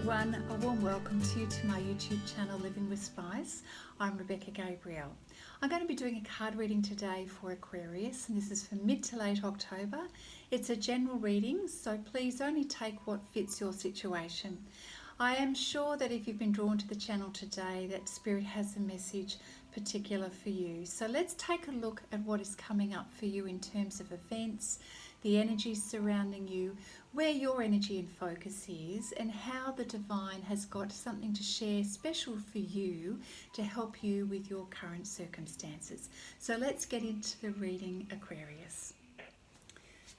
everyone, a warm welcome to you to my YouTube channel Living with Spice. I'm Rebecca Gabriel. I'm going to be doing a card reading today for Aquarius, and this is for mid to late October. It's a general reading, so please only take what fits your situation. I am sure that if you've been drawn to the channel today, that Spirit has a message particular for you. So let's take a look at what is coming up for you in terms of events, the energies surrounding you, where your energy and focus is, and how the divine has got something to share special for you to help you with your current circumstances. So let's get into the reading, Aquarius.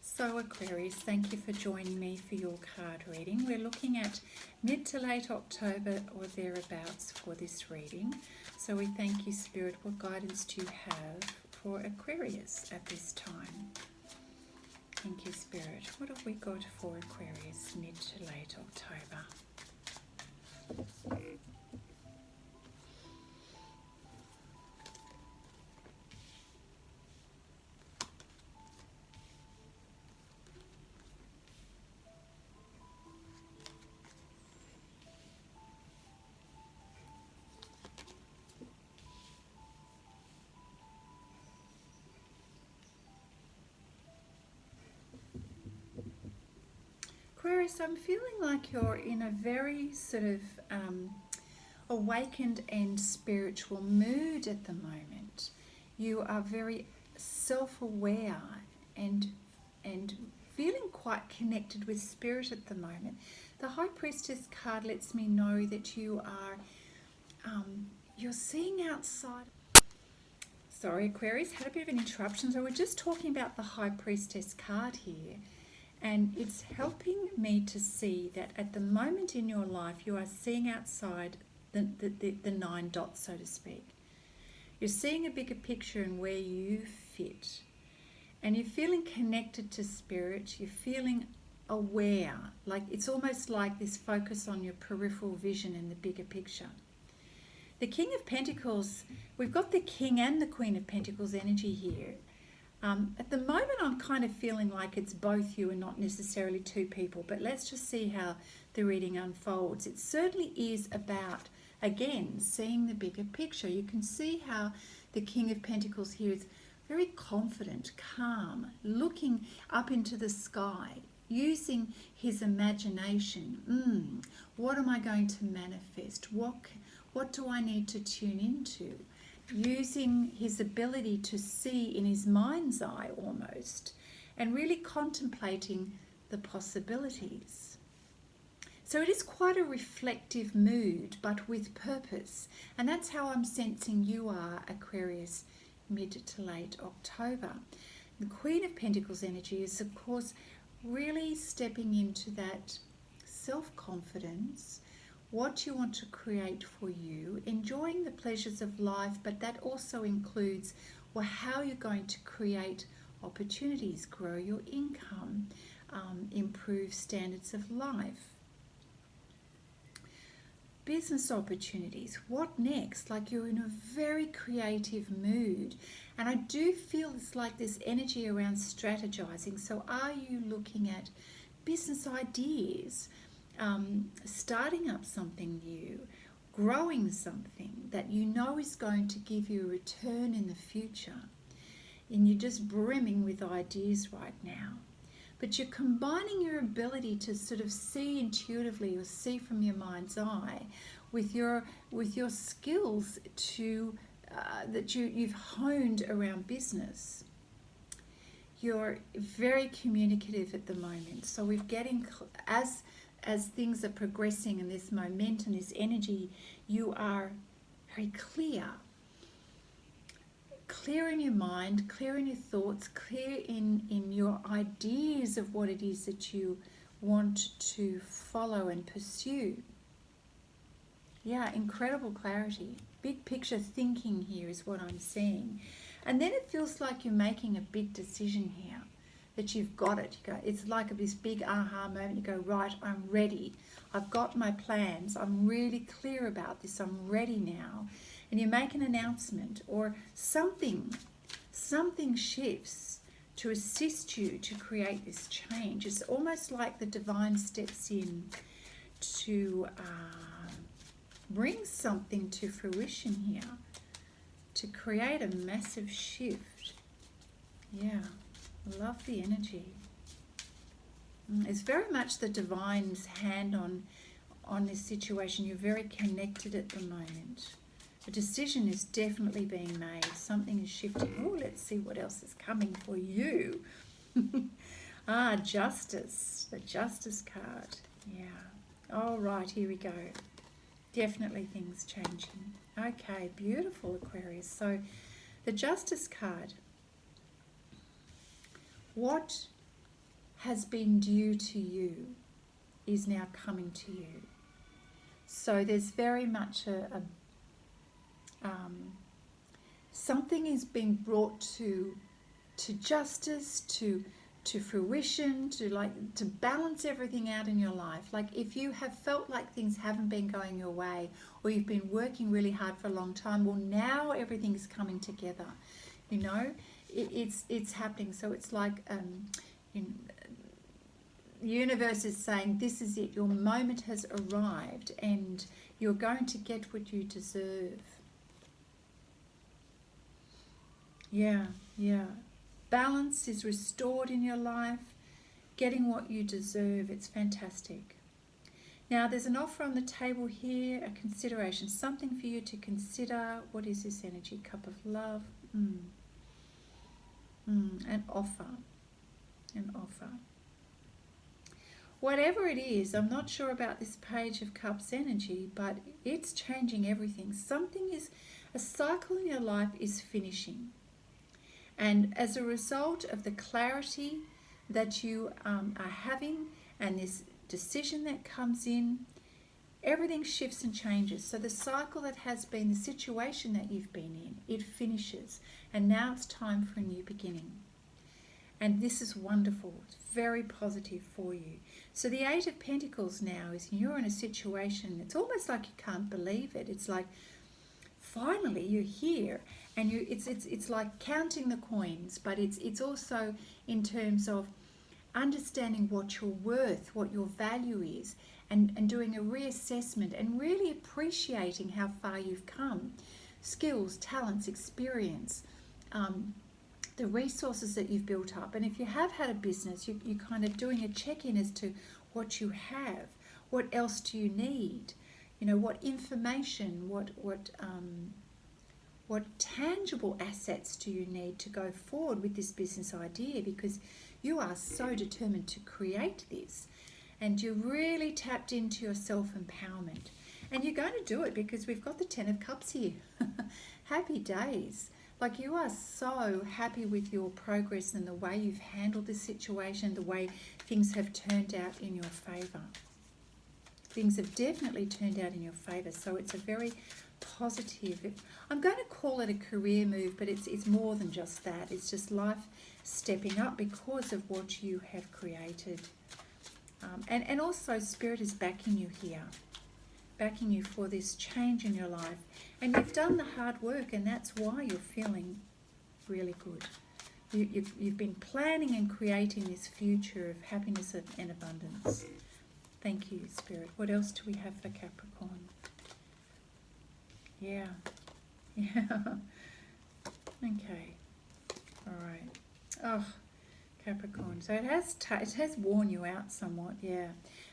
So Aquarius, thank you for joining me for your card reading. We're looking at mid to late October or thereabouts for this reading. So we thank you, Spirit. What guidance do you have for Aquarius at this time? Thank you, Spirit. What have we got for Aquarius mid to late October? Aquarius, I'm feeling like you're in a very sort of awakened and spiritual mood at the moment. You are very self-aware and feeling quite connected with Spirit at the moment. The High Priestess card lets me know that you are you're seeing outside. Sorry, Aquarius, had a bit of an interruption. So we're just talking about the High Priestess card here. And it's helping me to see that at the moment in your life, you are seeing outside the 9 dots, so to speak. You're seeing a bigger picture and where you fit. And you're feeling connected to Spirit. You're feeling aware. Like it's almost like this focus on your peripheral vision and the bigger picture. The King of Pentacles, we've got the King and the Queen of Pentacles energy here. At the moment, I'm kind of feeling like it's both you and not necessarily two people, but let's just see how the reading unfolds. It certainly is about, again, seeing the bigger picture. You can see how the King of Pentacles here is very confident, calm, looking up into the sky, using his imagination. What am I going to manifest? What do I need to tune into? Using his ability to see in his mind's eye almost, and really contemplating the possibilities. So it is quite a reflective mood, but with purpose. And that's how I'm sensing you are, Aquarius, mid to late October. The Queen of Pentacles energy is, of course, really stepping into that self-confidence, what you want to create for you, enjoying the pleasures of life, but that also includes how you're going to create opportunities, grow your income, improve standards of life. Business opportunities, what next? Like you're in a very creative mood. And I do feel it's like this energy around strategizing. So are you looking at business ideas? Starting up something new, growing something that you know is going to give you a return in the future, and you're just brimming with ideas right now, but you're combining your ability to sort of see intuitively or see from your mind's eye with your skills to that you've honed around business. You're very communicative at the moment, so we're getting as things are progressing and this momentum, this energy, you are very clear in your mind, clear in your thoughts, clear in your ideas of what it is that you want to follow and pursue. Yeah, incredible clarity. Big picture thinking here is what I'm seeing. And then it feels like you're making a big decision here, that you've got it. You go, it's like this big aha moment. You go, right, I'm ready. I've got my plans. I'm really clear about this. I'm ready now. And you make an announcement or something shifts to assist you to create this change. It's almost like the divine steps in to bring something to fruition here, to create a massive shift. Yeah, love the energy. It's very much the divine's hand on this situation. You're very connected at the moment. A decision is definitely being made. Something is shifting. Oh, let's see what else is coming for you. Justice. The Justice card. Yeah. All right, here we go. Definitely things changing. Okay, beautiful, Aquarius. So the Justice card. What has been due to you is now coming to you. So there's very much something is being brought to justice, to fruition, to balance everything out in your life. Like if you have felt like things haven't been going your way, or you've been working really hard for a long time, well, now everything's coming together. You know, it's happening. So it's like the universe is saying, this is it, your moment has arrived and you're going to get what you deserve. Yeah. Balance is restored in your life, getting what you deserve. It's fantastic. Now there's an offer on the table here, a consideration, something for you to consider. What is this energy? Cup of love. An offer. Whatever it is, I'm not sure about this Page of Cups energy, but it's changing everything. A cycle in your life is finishing. And as a result of the clarity that you are having and this decision that comes in, everything shifts and changes. So the cycle that has been, the situation that you've been in, it finishes. And now it's time for a new beginning. And this is wonderful. It's very positive for you. So the Eight of Pentacles now is you're in a situation, it's almost like you can't believe it. It's like, finally you're here, and it's like counting the coins, but it's also in terms of understanding what you're worth, what your value is, and doing a reassessment and really appreciating how far you've come. Skills, talents, experience, the resources that you've built up. And if you have had a business, you're kind of doing a check-in as to what you have, what else do you need, you know, what information, what tangible assets do you need to go forward with this business idea, because you are so determined to create this and you're really tapped into your self-empowerment. And you're going to do it because we've got the Ten of Cups here. Happy days. Like you are so happy with your progress and the way you've handled this situation, the way things have turned out in your favour. Things have definitely turned out in your favour. So it's a very positive, I'm going to call it a career move, but it's more than just that. It's just life stepping up because of what you have created. And also Spirit is backing you here. Backing you for this change in your life. And you've done the hard work, and that's why you're feeling really good. You've been planning and creating this future of happiness and abundance. Thank you, Spirit. What else do we have for Capricorn? Yeah. Okay. All right. Oh, Capricorn. So it has worn you out somewhat, yeah.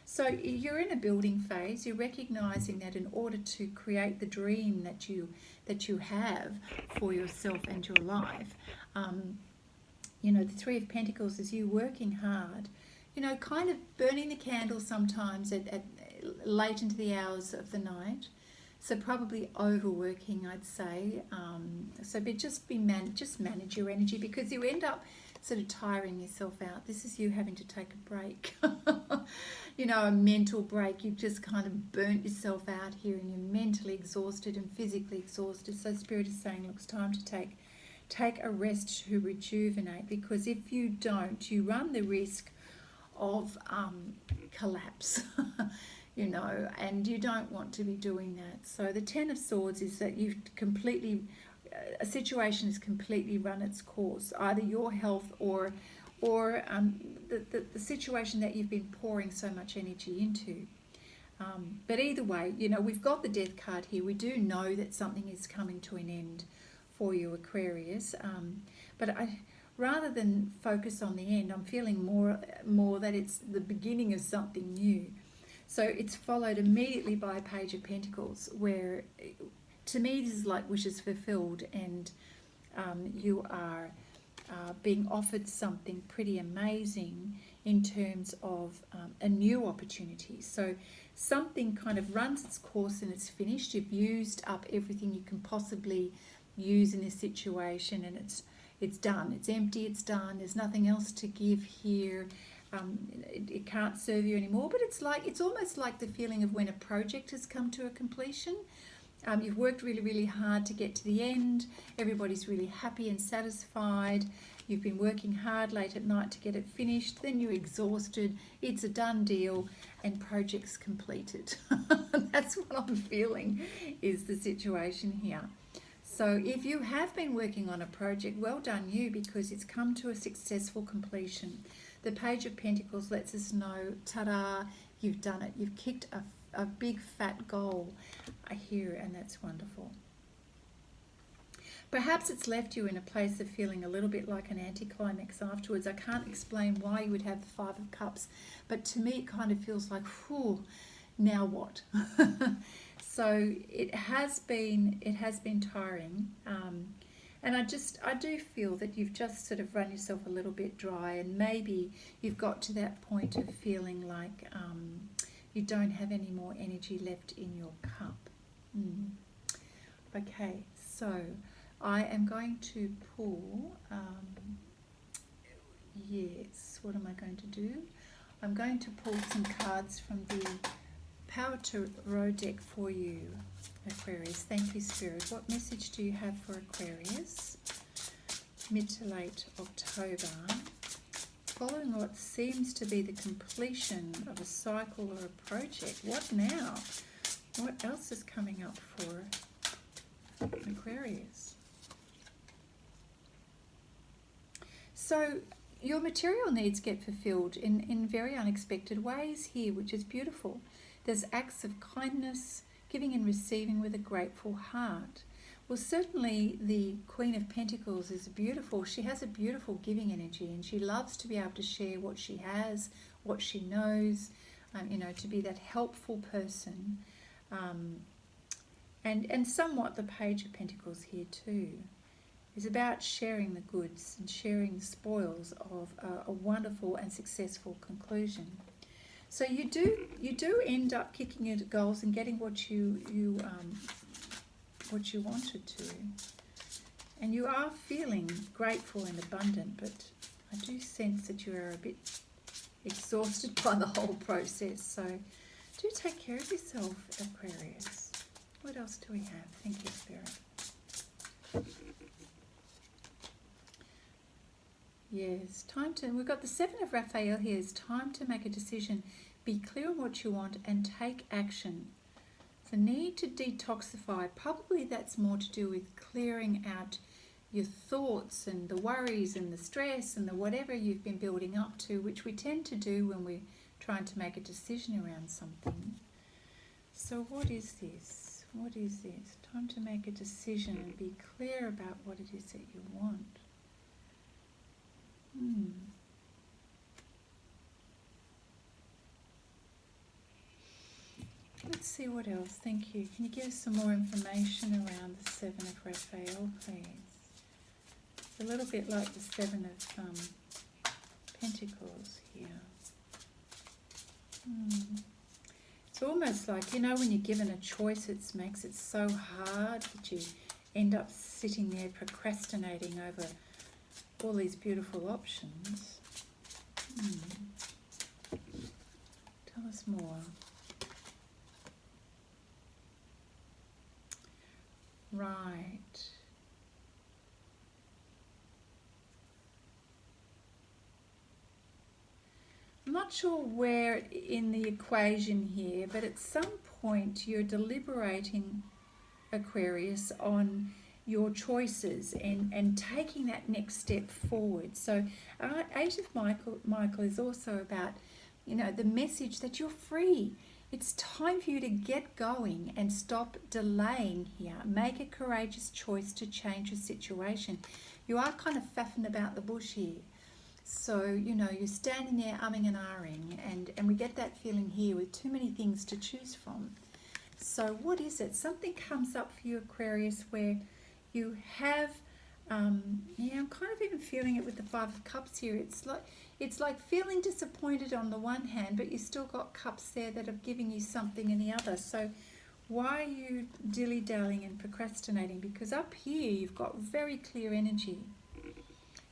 So you're in a building phase. You're recognizing that in order to create the dream that you have for yourself and your life, you know, the Three of Pentacles is you working hard, you know, kind of burning the candle sometimes at late into the hours of the night. So probably overworking, I'd say. Just manage your energy, because you end up sort of tiring yourself out. This is you having to take a break. You know, a mental break. You've just kind of burnt yourself out here and you're mentally exhausted and physically exhausted. So Spirit is saying, look, it's time to take a rest to rejuvenate, because if you don't, you run the risk of collapse. You know, and you don't want to be doing that. So the Ten of Swords is that a situation has completely run its course, either your health or the situation that you've been pouring so much energy into. But either way, you know, we've got the death card here. We do know that something is coming to an end for you, Aquarius. But rather than focus on the end, I'm feeling more that it's the beginning of something new. So it's followed immediately by a Page of Pentacles, where to me this is like wishes fulfilled, and you are being offered something pretty amazing in terms of a new opportunity. So something kind of runs its course and it's finished. You've used up everything you can possibly use in this situation, and it's done. It's empty. It's done. There's nothing else to give here. It can't serve you anymore. But it's almost like the feeling of when a project has come to a completion. You've worked really, really hard to get to the end. Everybody's really happy and satisfied. You've been working hard late at night to get it finished. Then you're exhausted. It's a done deal and project's completed. That's what I'm feeling is the situation here. So if you have been working on a project, well done you, because it's come to a successful completion. The Page of Pentacles lets us know, ta-da, you've done it. You've kicked a big fat goal here, and that's wonderful. Perhaps it's left you in a place of feeling a little bit like an anticlimax afterwards. I can't explain why you would have the Five of Cups, but to me it kind of feels like, whew, now what? So it has been tiring, and I do feel that you've just sort of run yourself a little bit dry, and maybe you've got to that point of feeling like you don't have any more energy left in your cup. Okay, so I am going to pull, yes, what am I going to do? I'm going to pull some cards from the Power Tarot deck for you, Aquarius. Thank you, Spirit. What message do you have for Aquarius? Mid to late October. Following what seems to be the completion of a cycle or a project. What now? What else is coming up for Aquarius? So your material needs get fulfilled in very unexpected ways here, which is beautiful. There's acts of kindness, giving and receiving with a grateful heart. Well, certainly the Queen of Pentacles is beautiful. She has a beautiful giving energy, and she loves to be able to share what she has, what she knows, you know, to be that helpful person. And somewhat the Page of Pentacles here too is about sharing the goods and sharing the spoils of a wonderful and successful conclusion. So you do end up kicking at goals and getting what you wanted to, and you are feeling grateful and abundant. But I do sense that you are a bit exhausted by the whole process. So do take care of yourself, Aquarius. What else do we have? Thank you, Spirit. Yes, we've got the Seven of Raphael here. It's time to make a decision. Be clear on what you want and take action. The need to detoxify, probably that's more to do with clearing out your thoughts and the worries and the stress and the whatever you've been building up to, which we tend to do when we're trying to make a decision around something. So what is this? What is this? Time to make a decision and be clear about what it is that you want. Let's see what else. Thank you. Can you give us some more information around the Seven of Raphael, please? It's a little bit like the Seven of Pentacles here. It's almost like, you know, when you're given a choice, it makes it so hard that you end up sitting there procrastinating over all these beautiful options. Tell us more. Right. I'm not sure where in the equation here, but at some point you're deliberating, Aquarius, on your choices and taking that next step forward. So Eight of Michael is also about, you know, the message that you're free. It's time for you to get going and stop delaying here. Make a courageous choice to change your situation. You are kind of faffing about the bush here. So, you know, you're standing there umming and ahhing, and we get that feeling here with too many things to choose from. So what is it? Something comes up for you, Aquarius, where you have, I'm kind of even feeling it with the Five of Cups here. It's like feeling disappointed on the one hand, but you still got cups there that are giving you something in the other. So why are you dilly-dallying and procrastinating? Because up here you've got very clear energy.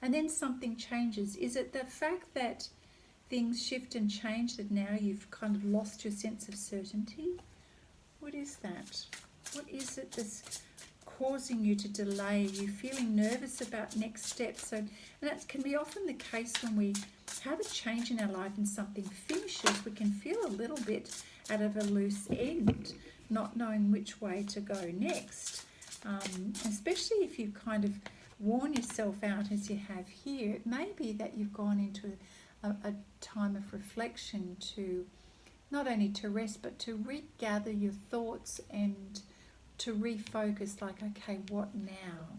And then something changes. Is it the fact that things shift and change that now you've kind of lost your sense of certainty? What is that? What is it that's causing you to delay? You're feeling nervous about next steps. So, and that can be often the case when we have a change in our life and something finishes, we can feel a little bit out of a loose end, not knowing which way to go next. Especially if you kind of worn yourself out as you have here, it may be that you've gone into a time of reflection to not only to rest, but to regather your thoughts and to refocus, like, okay, what now?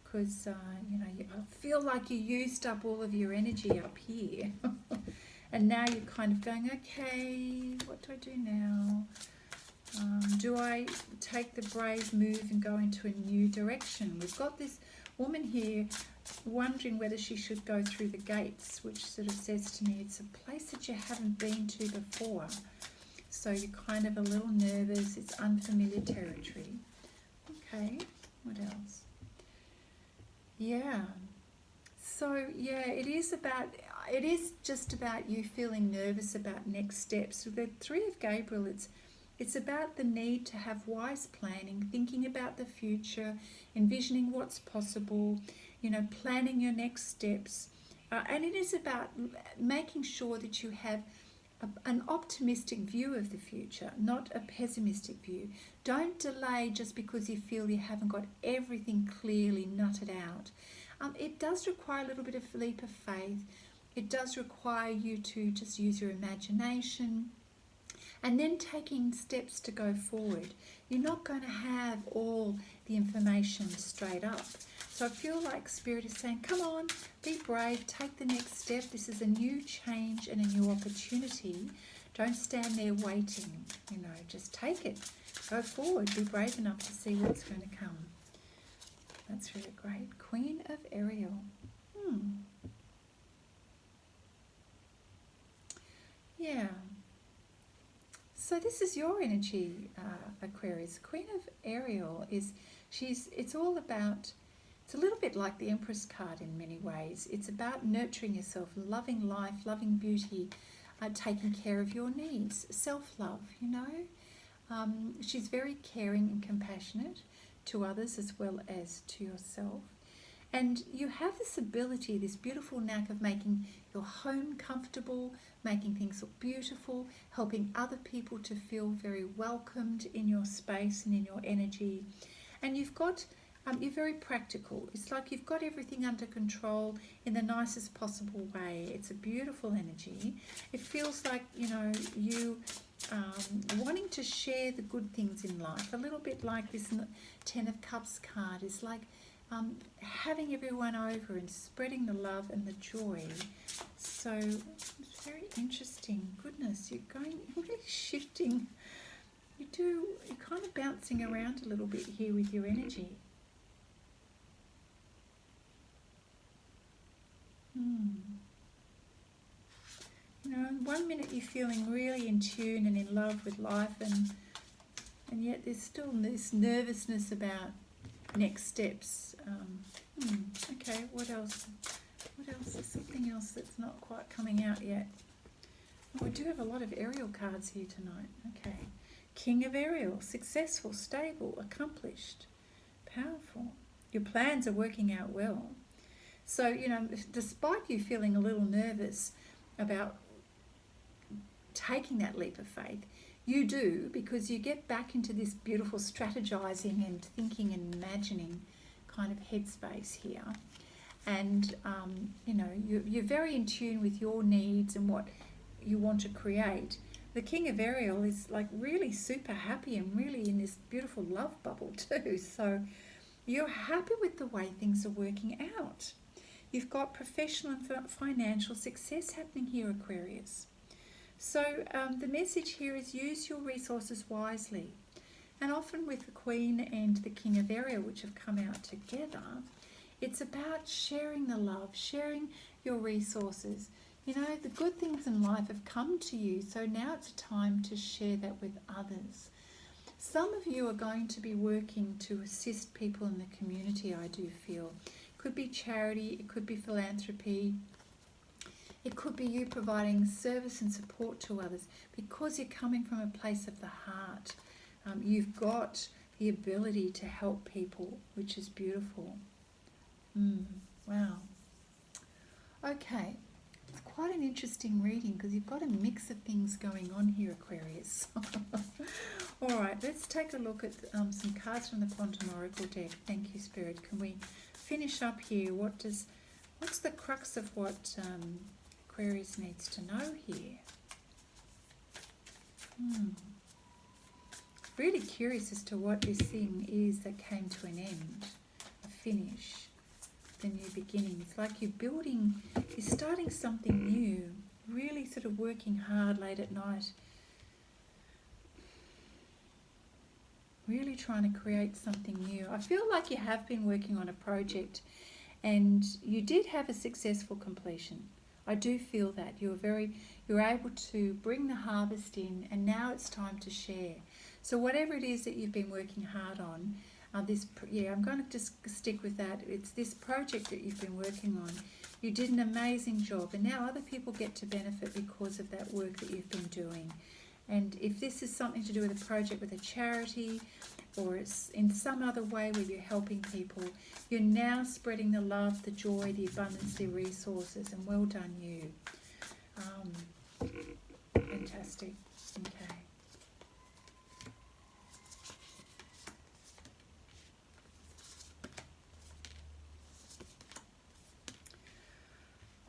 Because, I feel like you used up all of your energy up here. And now you're kind of going, okay, what do I do now? Do I take the brave move and go into a new direction? We've got this woman here wondering whether she should go through the gates, which sort of says to me it's a place that you haven't been to before. So you're kind of a little nervous. It's unfamiliar territory. Okay, what else? Yeah. So, yeah, it is just about you feeling nervous about next steps. With the Three of Gabriel, it's about the need to have wise planning, thinking about the future, envisioning what's possible, planning your next steps. And it is about making sure that you have an optimistic view of the future, not a pessimistic view. Don't delay just because you feel you haven't got everything clearly nutted out. It does require a little bit of leap of faith. It does require you to just use your imagination and then taking steps to go forward. You're not going to have all the information straight up. So I feel like Spirit is saying, come on, be brave, take the next step. This is a new change and a new opportunity. Don't stand there waiting, just take it. Go forward, be brave enough to see what's going to come. That's really great. Queen of Ariel. Yeah. So this is your energy, Aquarius. Queen of Ariel it's a little bit like the Empress card in many ways. It's about nurturing yourself, loving life, loving beauty, taking care of your needs, self-love, She's very caring and compassionate to others as well as to yourself. And you have this ability, this beautiful knack of making your home comfortable, making things look beautiful, helping other people to feel very welcomed in your space and in your energy. And you're very practical. It's like you've got everything under control in the nicest possible way. It's a beautiful energy. It feels like, you wanting to share the good things in life. A little bit like this Ten of Cups card is like having everyone over and spreading the love and the joy. So it's very interesting. Goodness, you're really shifting. You're kind of bouncing around a little bit here with your energy. One minute you're feeling really in tune and in love with life, and yet there's still this nervousness about next steps. Okay, what else? There's something else that's not quite coming out yet. Oh, we do have a lot of Ariel cards here tonight. Okay. King of Ariel, successful, stable, accomplished, powerful. Your plans are working out well. So, despite you feeling a little nervous about taking that leap of faith, you do, because you get back into this beautiful strategizing and thinking and imagining kind of headspace here. And, you're very in tune with your needs and what you want to create. the King of Ariel is like really super happy and really in this beautiful love bubble too. So you're happy with the way things are working out. You've got professional and financial success happening here, Aquarius. So the message here is use your resources wisely. And often with the Queen and the King of Ariel, which have come out together, it's about sharing the love, sharing your resources. You know, the good things in life have come to you, so now it's a time to share that with others. Some of you are going to be working to assist people in the community, I do feel. It could be charity, it could be philanthropy, it could be you providing service and support to others because you're coming from a place of the heart. You've got the ability to help people, which is beautiful. Wow. Okay, it's quite an interesting reading because you've got a mix of things going on here, Aquarius. All right, let's take a look at some cards from the Quantum Oracle deck. Thank you, Spirit. Can we finish up here? What's the crux of what Aquarius needs to know here? Really curious as to what this thing is that came to an end, a finish, the new beginning. It's like you're starting something new, really sort of working hard late at night, really trying to create something new. I feel like you have been working on a project and you did have a successful completion. I do feel that you're able to bring the harvest in, and now it's time to share. So whatever it is that you've been working hard on, I'm going to just stick with that. It's this project that you've been working on. You did an amazing job, and now other people get to benefit because of that work that you've been doing. And if this is something to do with a project with a charity, or it's in some other way where you're helping people, you're now spreading the love, the joy, the abundance, the resources, and well done you. Fantastic. Okay.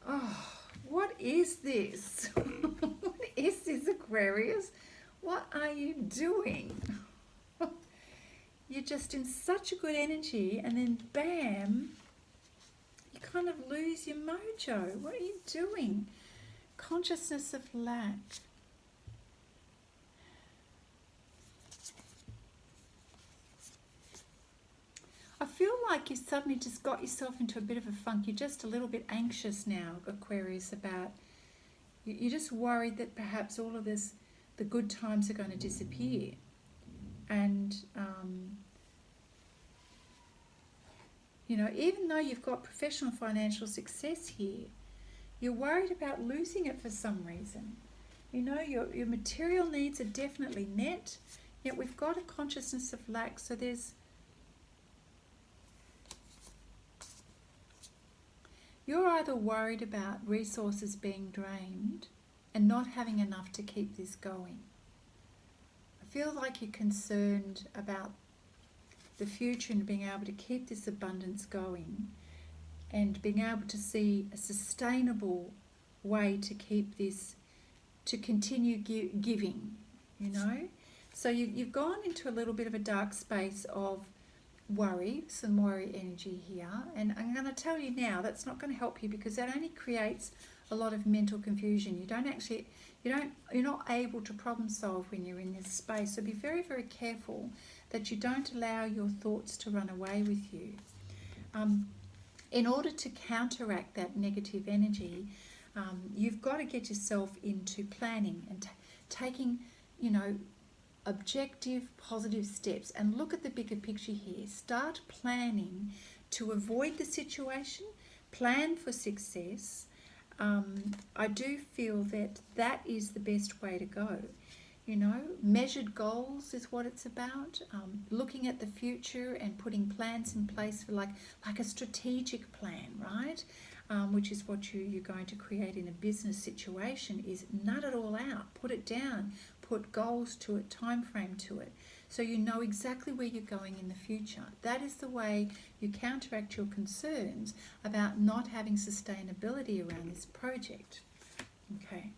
Oh, what is this? What is this, Aquarius? What are you doing? You're just in such a good energy, and then bam, you kind of lose your mojo. What are you doing? Consciousness of lack. I feel like you suddenly just got yourself into a bit of a funk. You're just a little bit anxious now, Aquarius, about... You're just worried that perhaps all of this, the good times are going to disappear. And, you know, even though you've got professional financial success here, you're worried about losing it for some reason. You know, your material needs are definitely met, yet we've got a consciousness of lack. So you're either worried about resources being drained and not having enough to keep this going. I feel like you're concerned about the future and being able to keep this abundance going and being able to see a sustainable way to keep this, to continue giving, you know. So you've gone into a little bit of a dark space of worry, some worry energy here, and I'm going to tell you now that's not going to help you because that only creates a lot of mental confusion. You're not able to problem solve when you're in this space. So be very, very careful that you don't allow your thoughts to run away with you. In order to counteract that negative energy, you've got to get yourself into planning and taking, you know, objective, positive steps, and look at the bigger picture here. Start planning to avoid the situation, plan for success. I do feel that is the best way to go. You know, measured goals is what it's about. Looking at the future and putting plans in place for like a strategic plan, right? Which is what you're going to create in a business situation, is nut it all out, put it down, put goals to it, time frame to it, so you know exactly where you're going in the future. That is the way you counteract your concerns about not having sustainability around this project. Okay.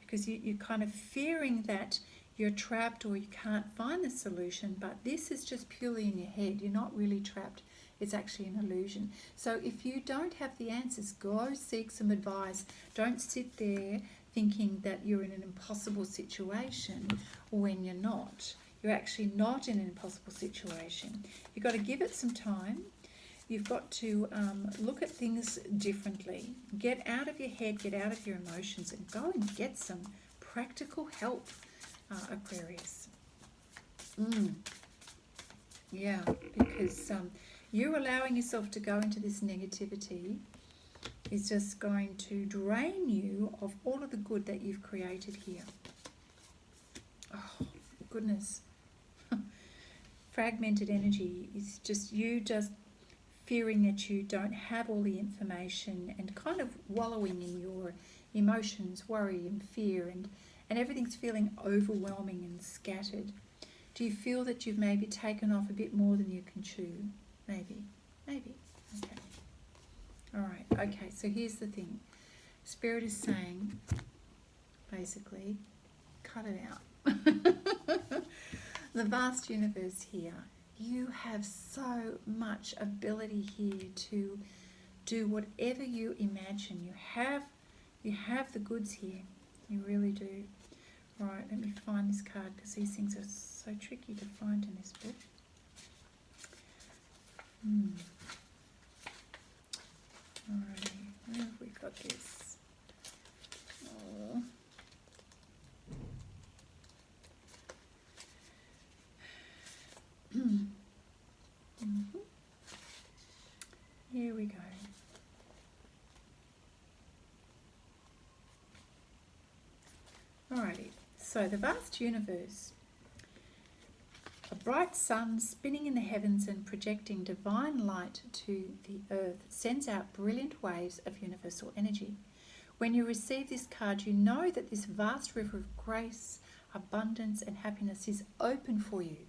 because you're kind of fearing that you're trapped or you can't find the solution, but this is just purely in your head. You're not really trapped. It's actually an illusion. So if you don't have the answers, go seek some advice. Don't sit there thinking that you're in an impossible situation when you're not. You're actually not in an impossible situation. You've got to give it some time. You've got to look at things differently. Get out of your head, get out of your emotions, and go and get some practical help, Aquarius. Yeah, because you allowing yourself to go into this negativity is just going to drain you of all of the good that you've created here. Oh, goodness. Fragmented energy is just you just fearing that you don't have all the information and kind of wallowing in your emotions, worry and fear, and everything's feeling overwhelming and scattered. Do you feel that you've maybe taken off a bit more than you can chew? Maybe. Okay. All right. Okay, so here's the thing. Spirit is saying, basically, cut it out. The vast universe here. You have so much ability here to do whatever you imagine. You have the goods here. You really do. All right, let me find this card because these things are so tricky to find in this book. Alrighty, where have we got this? Oh. Here we go. Alrighty, so the vast universe. A bright sun spinning in the heavens and projecting divine light to the earth sends out brilliant waves of universal energy. When you receive this card, you know that this vast river of grace, abundance and happiness is open for you,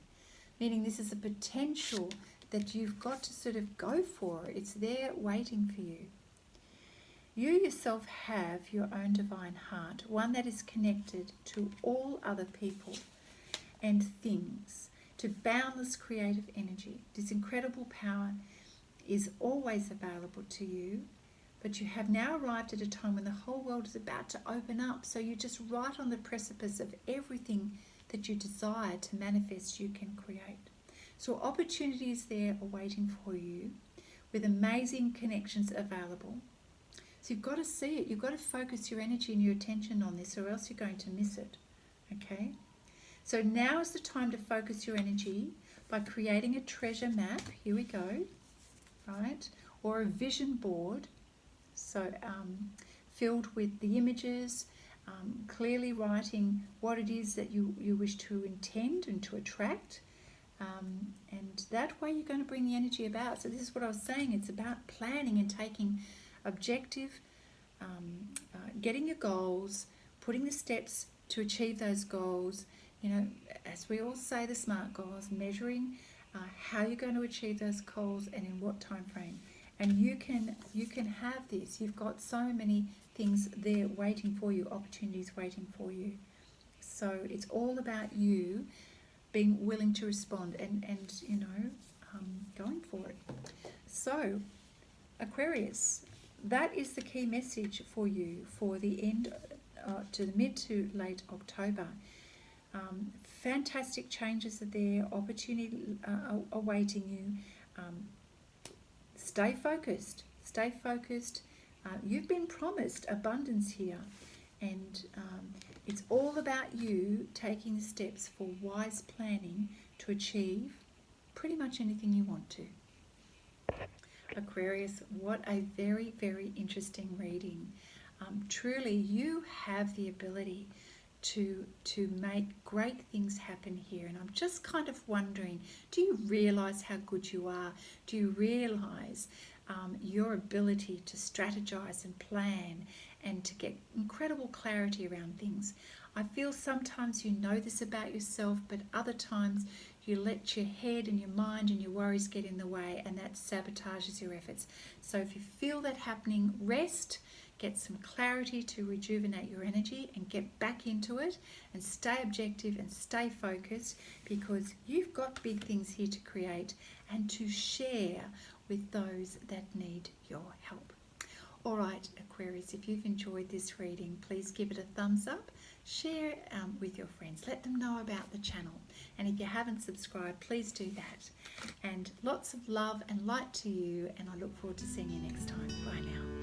meaning this is a potential that you've got to sort of go for. It's there waiting for you. You yourself have your own divine heart, one that is connected to all other people and things, to boundless creative energy. This incredible power is always available to you, but you have now arrived at a time when the whole world is about to open up, so you're just right on the precipice of everything that you desire to manifest, you can create. So opportunities there are waiting for you with amazing connections available. So you've got to see it. You've got to focus your energy and your attention on this, or else you're going to miss it. Okay? So now is the time to focus your energy by creating a treasure map. Here we go. Right? Or a vision board. So filled with the images, clearly writing what it is that you wish to intend and to attract. And that way you're going to bring the energy about. So this is what I was saying. It's about planning and taking objective, getting your goals, putting the steps to achieve those goals. You know, as we all say, the SMART goals, measuring how you're going to achieve those goals and in what time frame. And you can have this. You've got so many things there waiting for you, opportunities waiting for you. So it's all about you being willing to respond and you know, going for it. So, Aquarius, that is the key message for you for the end to the mid to late October. Fantastic changes are there, opportunity awaiting you. Stay focused, stay focused. You've been promised abundance here, and it's all about you taking the steps for wise planning to achieve pretty much anything you want to. Aquarius, what a very, very interesting reading. Truly, you have the ability to make great things happen here. And I'm just kind of wondering, do you realise how good you are? Do you realise your ability to strategize and plan and to get incredible clarity around things? I feel sometimes you know this about yourself, but other times you let your head and your mind and your worries get in the way, and that sabotages your efforts. So if you feel that happening, rest, get some clarity to rejuvenate your energy and get back into it, and stay objective and stay focused, because you've got big things here to create and to share with those that need your help. All right, Aquarius, if you've enjoyed this reading, please give it a thumbs up, share with your friends, let them know about the channel, and if you haven't subscribed, please do that. And lots of love and light to you, and I look forward to seeing you next time. Bye now.